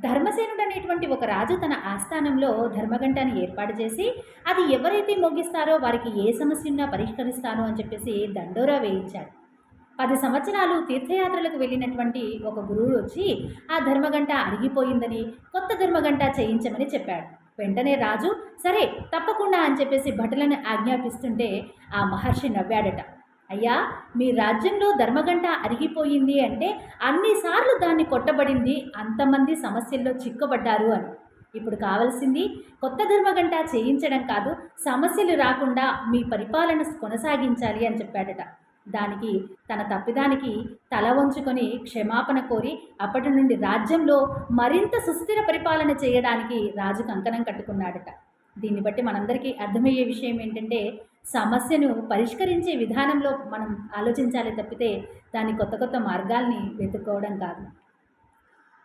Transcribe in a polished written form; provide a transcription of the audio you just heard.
ధర్మసేనుడు అనేటువంటి ఒక రాజు తన ఆస్థానంలో ధర్మగంటని ఏర్పాటు చేసి, అది ఎవరైతే మోగిస్తారో వారికి ఏ సమస్య ఉన్నా పరిష్కరిస్తాను అని చెప్పేసి దండోరా వేయించాడు. 10 సంవత్సరాలు తీర్థయాత్రలకు వెళ్ళినటువంటి ఒక గురువు వచ్చి ఆ ధర్మగంట అరిగిపోయిందని కొత్త ధర్మగంట చేయించమని చెప్పాడు. వెంటనే రాజు సరే తప్పకుండా అని చెప్పేసి భటులను ఆజ్ఞాపిస్తుంటే ఆ మహర్షి నవ్వాడట. అయ్యా, మీ రాజ్యంలో ధర్మగంట అరిగిపోయింది అంటే అన్నిసార్లు దాన్ని కొట్టబడింది, అంతమంది సమస్యల్లో చిక్కబడ్డారు అని. ఇప్పుడు కావాల్సింది కొత్త ధర్మగంట చేయించడం కాదు, సమస్యలు రాకుండా మీ పరిపాలన కొనసాగించాలి అని చెప్పాడట. దానికి తన తప్పిదానికి తల వంచుకొని క్షమాపణ కోరి అప్పటి నుండి రాజ్యంలో మరింత సుస్థిర పరిపాలన చేయడానికి రాజు కంకణం కట్టుకున్నాడట. దీన్ని బట్టి మనందరికీ అర్థమయ్యే విషయం ఏంటంటే, సమస్యను పరిష్కరించే విధానంలో మనం ఆలోచించాలి తప్పితే దాని కొత్త కొత్త మార్గాల్ని వెతుక్కోవడం కాదు.